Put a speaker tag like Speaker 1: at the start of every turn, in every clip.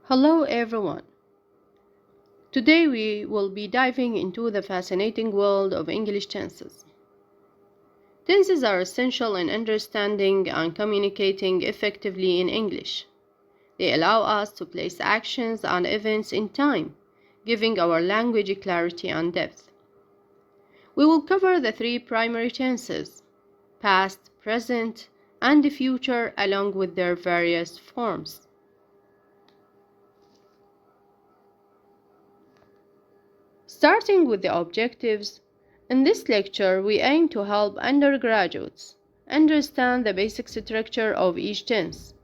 Speaker 1: Hello everyone. Today we will be diving into the fascinating world of English tenses. Tenses are essential in understanding and communicating effectively in English. They allow us to place actions and events in time, giving our language clarity and depth. We will cover the three primary tenses: past, present, and the future, along with their various forms. Starting with the objectives, in this lecture we aim to help undergraduates understand the basic structure of each tense,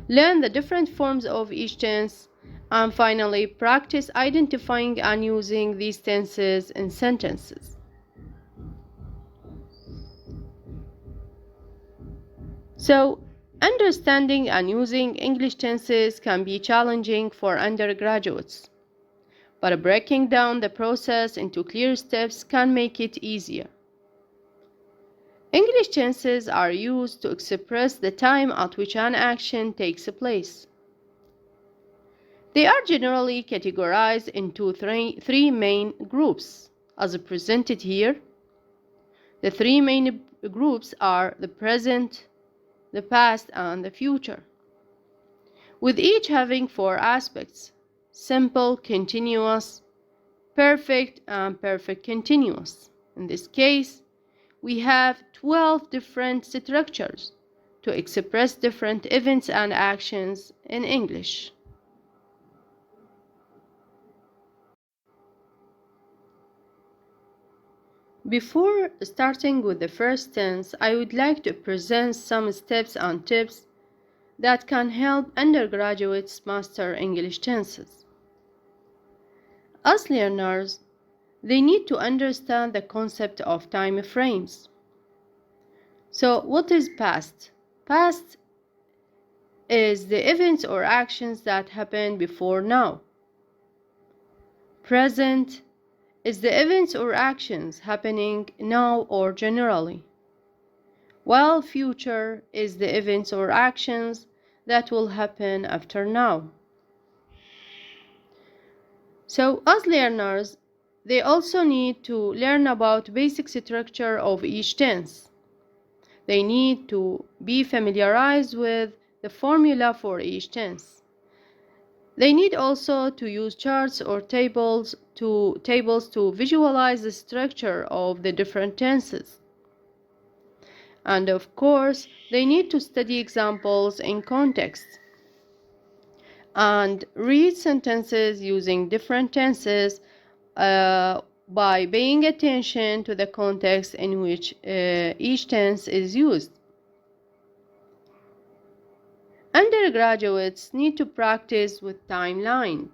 Speaker 1: learn the different forms of each tense, and finally practice identifying and using these tenses in sentences. So, understanding and using English tenses can be challenging for undergraduates, but breaking down the process into clear steps can make it easier. English tenses are used to express the time at which an action takes place. They are generally categorized into three main groups, as presented here. The three main groups are the present, the past, and the future, with each having four aspects: simple, continuous, perfect, and perfect continuous. In this case, we have 12 different structures to express different events and actions in English. Before starting with the first tense, I would like to present some steps and tips that can help undergraduates master English tenses. As learners, they need to understand the concept of time frames. So, what is past? Past is the events or actions that happened before now. Present is the events or actions happening now or generally, while future is the events or actions that will happen after now. So, as learners, they also need to learn about basic structure of each tense. They need to be familiarized with the formula for each tense. They need also to use charts or tables to visualize the structure of the different tenses. And of course, they need to study examples in context and read sentences using different tenses by paying attention to the context in which each tense is used. Undergraduates need to practice with timeline.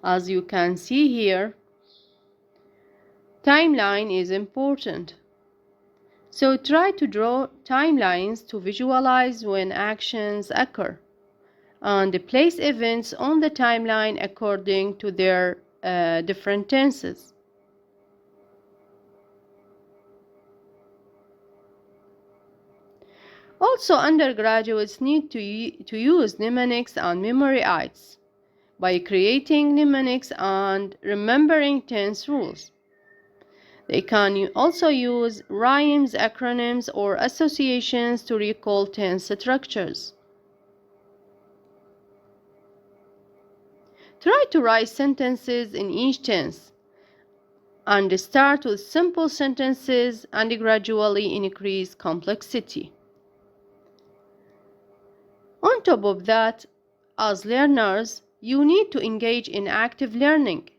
Speaker 1: As you can see here, timeline is important. So try to draw timelines to visualize when actions occur and place events on the timeline according to their different tenses. Also, undergraduates need to use mnemonics and memory aids by creating mnemonics and remembering tense rules. They can also use rhymes, acronyms, or associations to recall tense structures. Try to write sentences in each tense and start with simple sentences and gradually increase complexity. On top of that, as learners, you need to engage in active learning,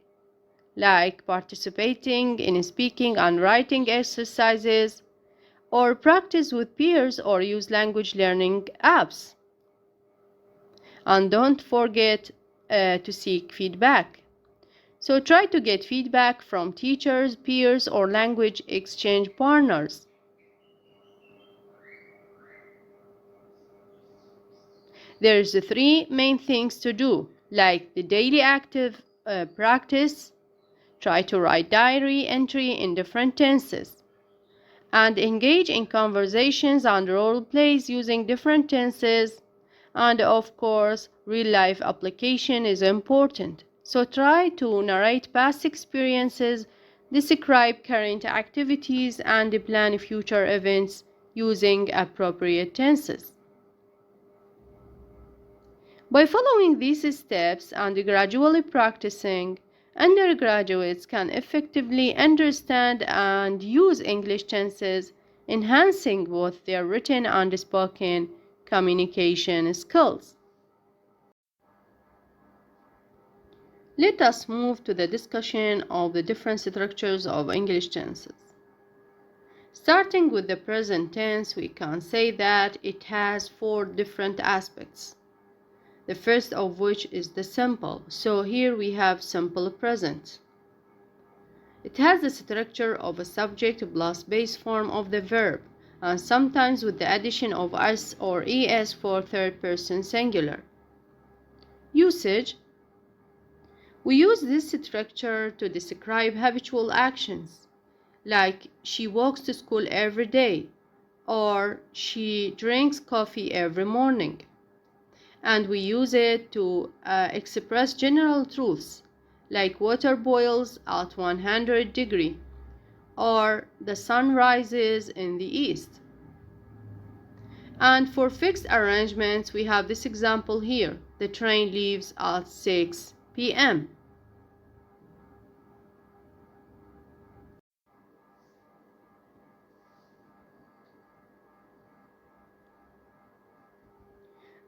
Speaker 1: like participating in speaking and writing exercises, or practice with peers or use language learning apps. And don't forget to seek feedback. So try to get feedback from teachers, peers, or language exchange partners. There's three main things to do, like the daily active practice. Try to write diary entry in different tenses and engage in conversations and role plays using different tenses, And of course, real-life application is important. So try to narrate past experiences, describe current activities, and plan future events using appropriate tenses. By following these steps and gradually practicing, undergraduates can effectively understand and use English tenses, enhancing both their written and spoken communication skills. Let us move to the discussion of the different structures of English tenses. Starting with the present tense, we can say that it has 4 different aspects. The first of which is the simple. So here we have simple present. It has the structure of a subject plus base form of the verb, and sometimes with the addition of s or es for third person singular. Usage. We use this structure to describe habitual actions, like she walks to school every day, or she drinks coffee every morning. And we use it to express general truths, like water boils at 100 degrees, or the sun rises in the east. And for fixed arrangements, we have this example here. The train leaves at 6 p.m.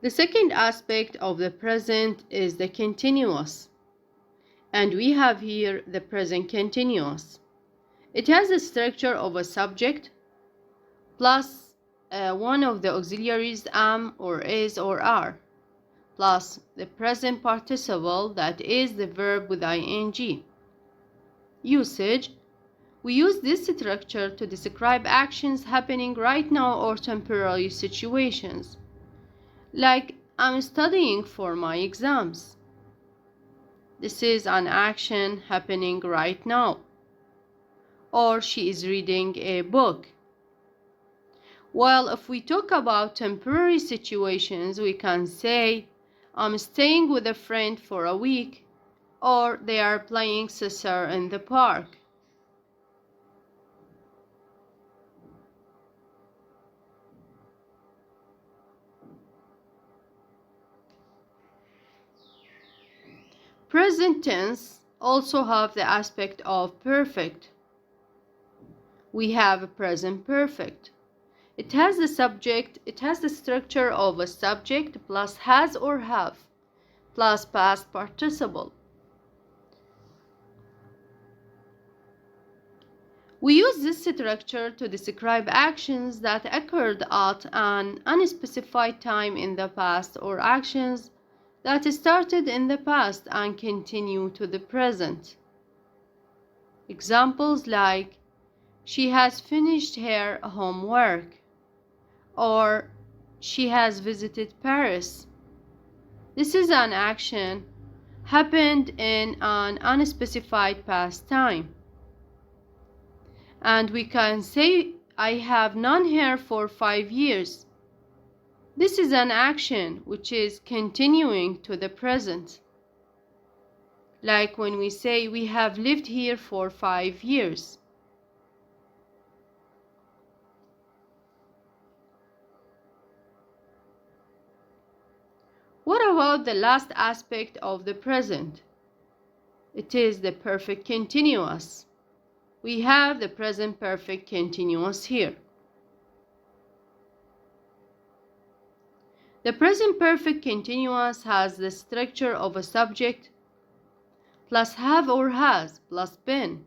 Speaker 1: The second aspect of the present is the continuous. And we have here the present continuous. It has the structure of a subject plus one of the auxiliaries am or is or are, plus the present participle, that is the verb with ing. Usage. We use this structure to describe actions happening right now or temporary situations, like I'm studying for my exams. This is an action happening right now. Or she is reading a book. Well, if we talk about temporary situations, we can say I'm staying with a friend for a week, or they are playing scissor in the park. Present tense also have the aspect of perfect. We have a present perfect. It has the structure of a subject plus has or have plus past participle. We use this structure to describe actions that occurred at an unspecified time in the past, or actions that started in the past and continue to the present. Examples like she has finished her homework, or she has visited Paris. This is an action happened in an unspecified past time. And we can say I have known her for 5 years. This is an action which is continuing to the present. Like when we say we have lived here for 5 years. What about the last aspect of the present? It is the perfect continuous. We have the present perfect continuous here. The present perfect continuous has the structure of a subject plus have or has plus been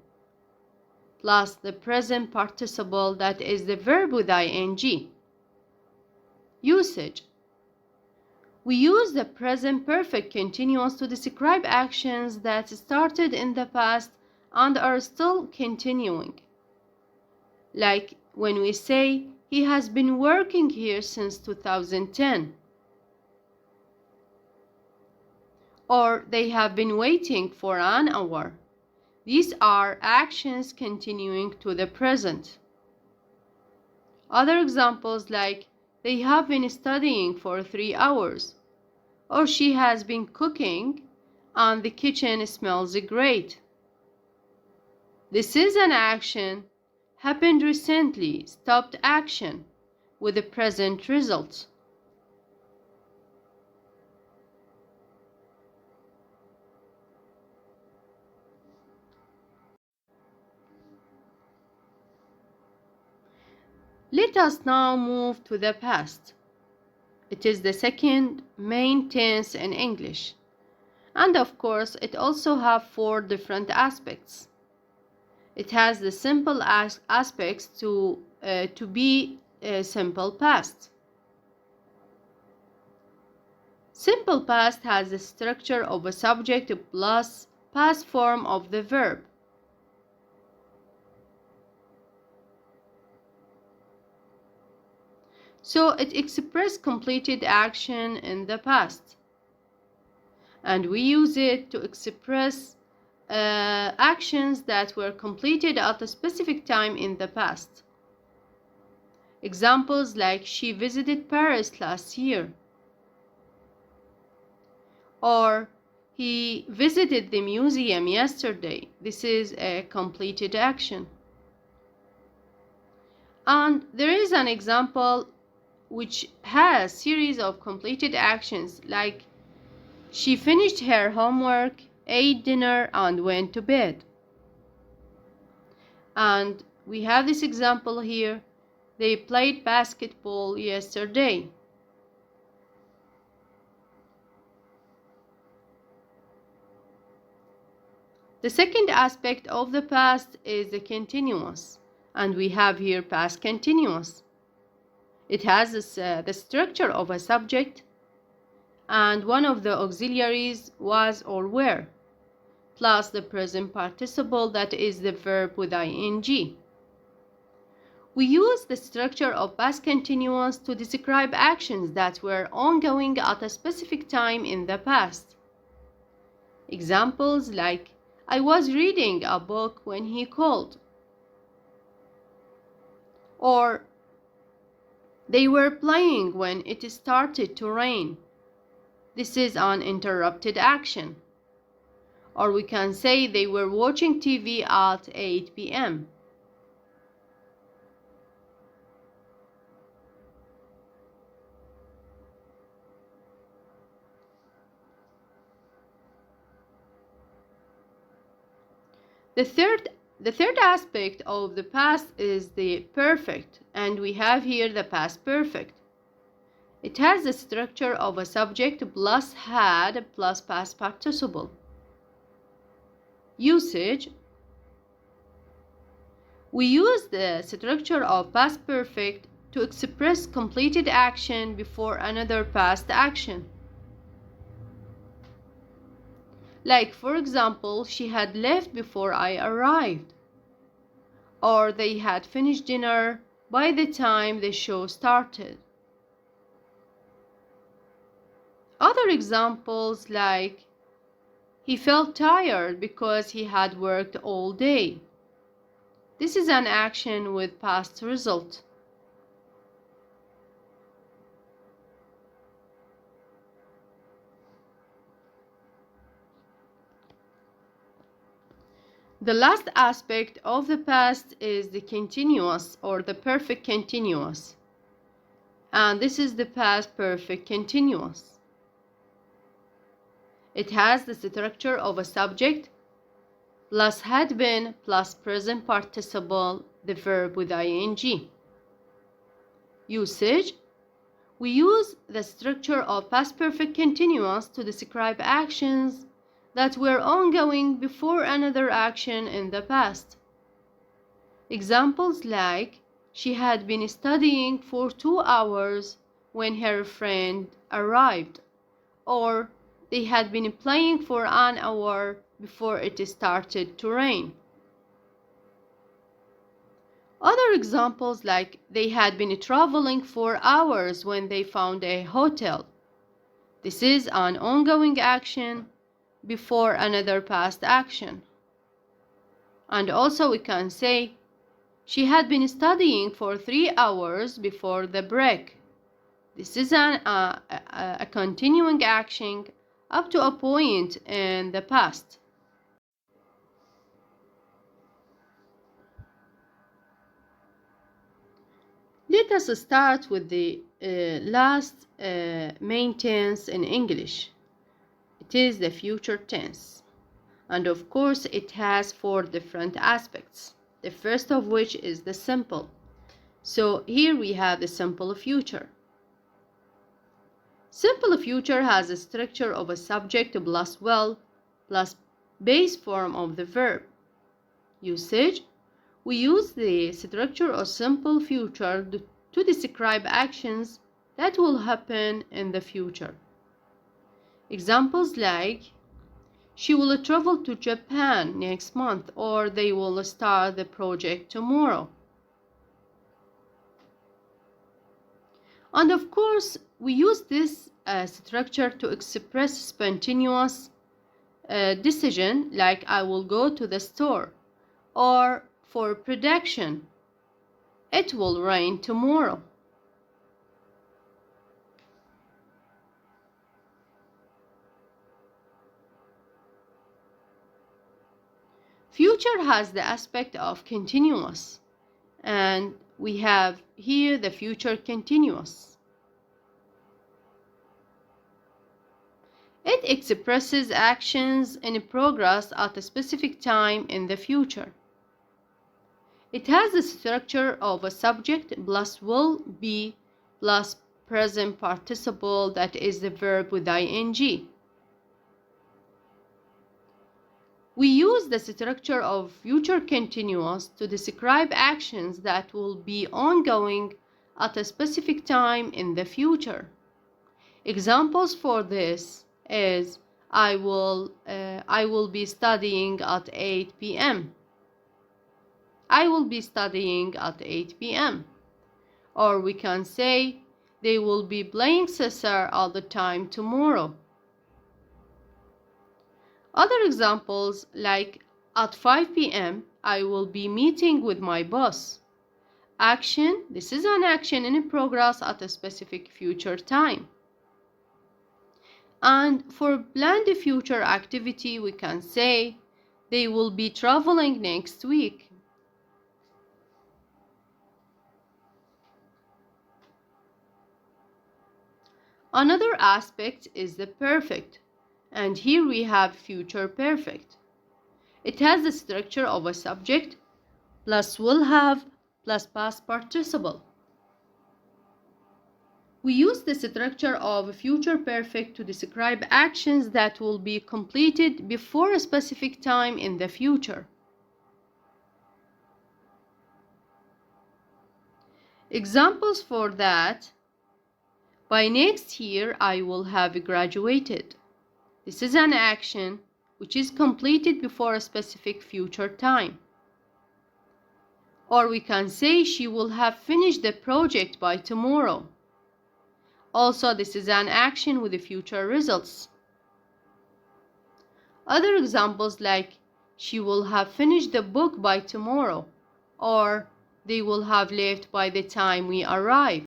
Speaker 1: plus the present participle, that is the verb with ing. Usage. We use the present perfect continuous to describe actions that started in the past and are still continuing. Like when we say he has been working here since 2010. Or they have been waiting for an hour. These are actions continuing to the present. Other examples like they have been studying for 3 hours. Or she has been cooking and the kitchen smells great. This is an action, happened recently, stopped action, with the present result. Let us now move to the past. It is the second main tense in English. And of course, it also has 4 different aspects. It has the simple aspects to be a simple past. Simple past has the structure of a subject plus past form of the verb. So it expresses completed action in the past. And we use it to express actions that were completed at a specific time in the past. Examples like she visited Paris last year, or he visited the museum yesterday. This is a completed action. And there is an example which has a series of completed actions, like she finished her homework, ate dinner, and went to bed. And we have this example here. They played basketball yesterday. The second aspect of the past is the continuous, and we have here past continuous. It has the structure of a subject, and one of the auxiliaries was or were, plus the present participle, that is the verb with ing. We use the structure of past continuous to describe actions that were ongoing at a specific time in the past. Examples like I was reading a book when he called, or they were playing when it started to rain. This is an interrupted action. Or we can say they were watching TV at 8 p.m. The third aspect of the past is the perfect, and we have here the past perfect. It has the structure of a subject plus had plus past participle. Usage. We use the structure of past perfect to express completed action before another past action. Like, for example, she had left before I arrived, or they had finished dinner by the time the show started. Other examples like, he felt tired because he had worked all day. This is an action with past result. The last aspect of the past is the continuous or the perfect continuous. And this is the past perfect continuous. It has the structure of a subject plus had been plus present participle, the verb with ing. Usage. We use the structure of past perfect continuous to describe actions that were ongoing before another action in the past. Examples like, she had been studying for 2 hours when her friend arrived, or they had been playing for an hour before it started to rain. Other examples like, they had been traveling for hours when they found a hotel. This is an ongoing action before another past action. And also we can say, she had been studying for 3 hours before the break. This is a continuing action up to a point in the past. Let us start with the last main tense in English. It is the future tense. And of course, it has 4 different aspects. The first of which is the simple. So here we have the simple future. Simple future has a structure of a subject plus will plus base form of the verb. Usage: we use the structure of simple future to describe actions that will happen in the future. Examples like she will travel to Japan next month, or they will start the project tomorrow. And of course, we use this structure to express spontaneous decision, like I will go to the store, or for prediction, it will rain tomorrow. Future has the aspect of continuous, and we have here the future continuous. It expresses actions in progress at a specific time in the future. It has the structure of a subject plus will be plus present participle, that is the verb with ing. We use the structure of future continuous to describe actions that will be ongoing at a specific time in the future. Examples for this is I will be studying at 8 p.m. I will be studying at 8 p.m. Or we can say they will be playing soccer all the time tomorrow. Other examples like at 5 p.m. I will be meeting with my boss. Action: this is an action in progress at a specific future time. And for planned future activity, we can say they will be traveling next week. Another aspect is the perfect, and here we have future perfect. It has the structure of a subject plus will have plus past participle. We use the structure of future perfect to describe actions that will be completed before a specific time in the future. Examples for that: by next year I will have graduated. This is an action which is completed before a specific future time. Or we can say she will have finished the project by tomorrow. Also, this is an action with the future results. Other examples like she will have finished the book by tomorrow, or they will have left by the time we arrive.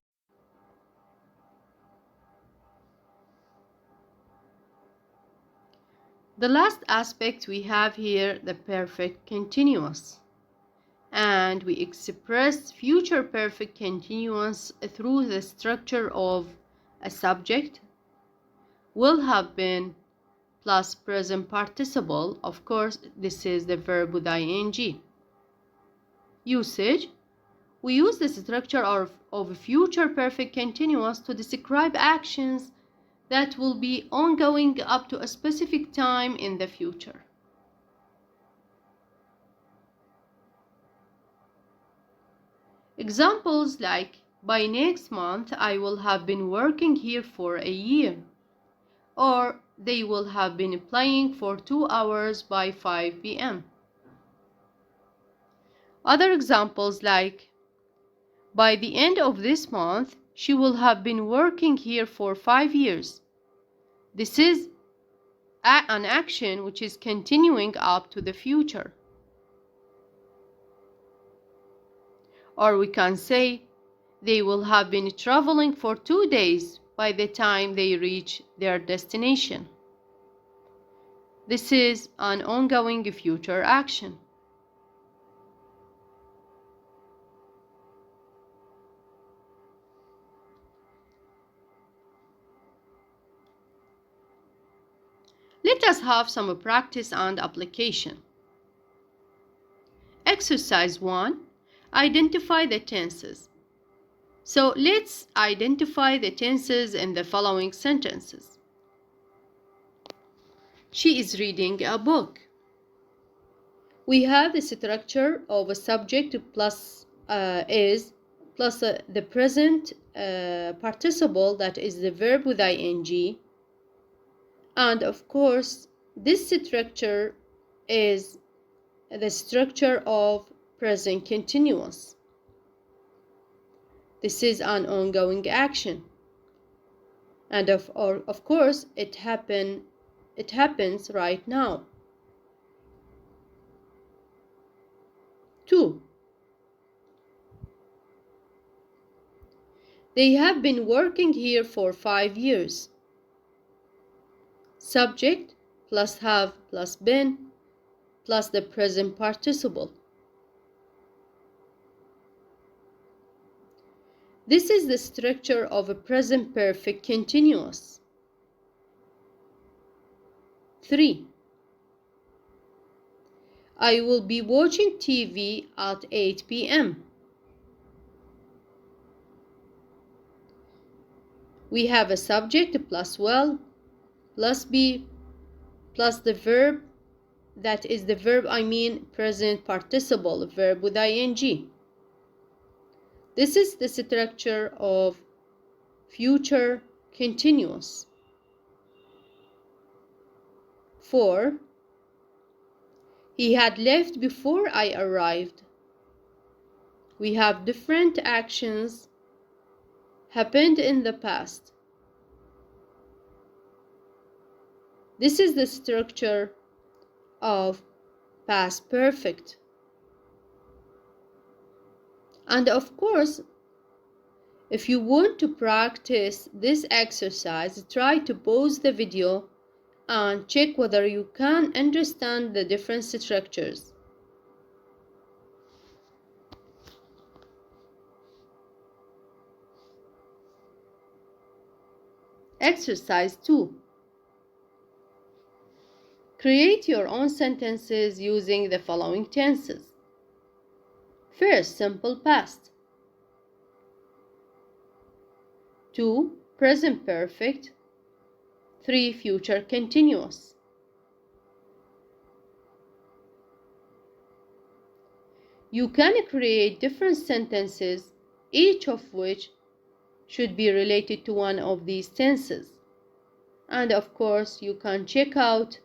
Speaker 1: The last aspect we have here, the perfect continuous. And we express future perfect continuous through the structure of a subject, will have been plus present participle. Of course, this is the verb with ing. Usage: we use the structure of future perfect continuous to describe actions that will be ongoing up to a specific time in the future. Examples like by next month I will have been working here for a year, or they will have been playing for 2 hours by 5 p.m. Other examples like by the end of this month she will have been working here for 5 years. This is an action which is continuing up to the future. Or we can say They will have been traveling for 2 days by the time they reach their destination. This is an ongoing future action. Let us have some practice and application. Exercise 1. Identify the tenses. So let's identify the tenses in the following sentences. She is reading a book. We have the structure of a subject plus is plus the present participle, that is the verb with ing. And of course, this structure is the structure of present continuous. This is an ongoing action. And of course, it happens right now. 2. They have been working here for 5 years. Subject plus have plus been plus the present participle. This is the structure of a present perfect continuous. 3. I will be watching TV at 8 p.m. We have a subject plus will plus be plus the verb, that is the verb present participle, verb with ing. This is the structure of future continuous. 4. He had left before I arrived. We have different actions happened in the past. This is the structure of past perfect. And of course, if you want to practice this exercise, try to pause the video and check whether you can understand the different structures. Exercise 2. Create your own sentences using the following tenses. First, simple past. 2. Present perfect. 3. Future continuous. You can create different sentences, each of which should be related to one of these tenses. And of course, you can check out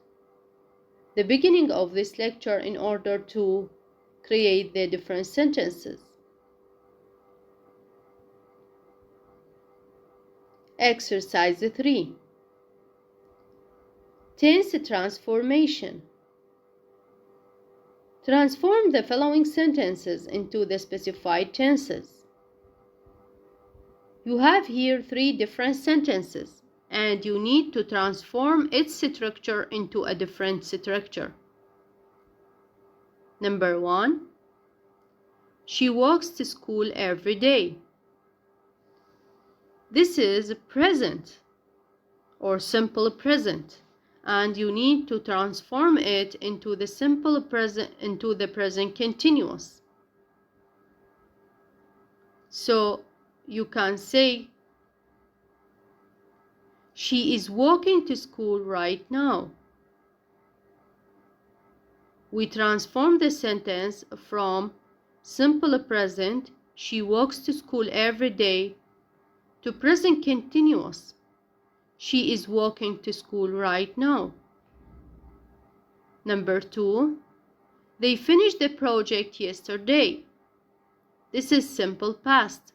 Speaker 1: the beginning of this lecture in order to create the different sentences. Exercise 3. Tense transformation. Transform the following sentences into the specified tenses. You have here 3 different sentences, and you need to transform its structure into a different structure. Number 1. She walks to school every day. This is present or simple present, and you need to transform it into the simple present, into the present continuous. So you can say, she is walking to school right now. We transform the sentence from simple present, she walks to school every day, to present continuous, she is walking to school right now. Number 2, they finished the project yesterday. This is simple past,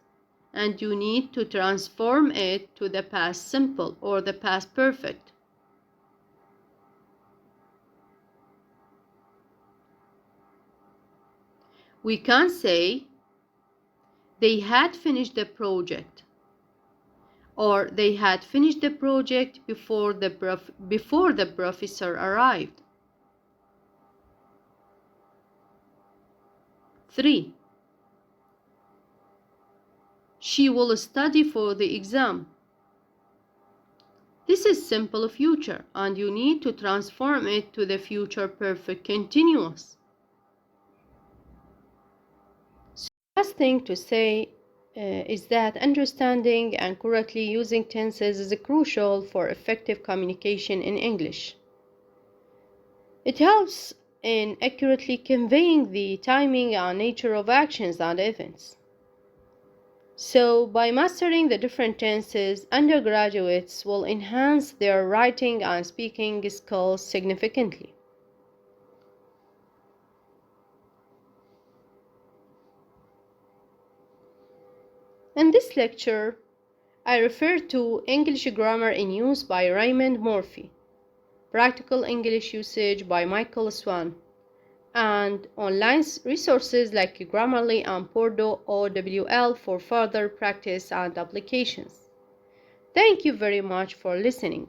Speaker 1: and you need to transform it to the past simple or the past perfect. We can say, they had finished the project, or they had finished the project before the professor arrived. 3. She will study for the exam. This is simple future, and you need to transform it to the future perfect continuous. So the last thing to say is that understanding and correctly using tenses is crucial for effective communication in English. It helps in accurately conveying the timing and nature of actions and events. So, by mastering the different tenses, undergraduates will enhance their writing and speaking skills significantly. In this lecture, I referred to English Grammar in Use by Raymond Murphy, Practical English Usage by Michael Swan, and online resources like Grammarly and Bordeaux OWL for further practice and applications. Thank you very much for listening.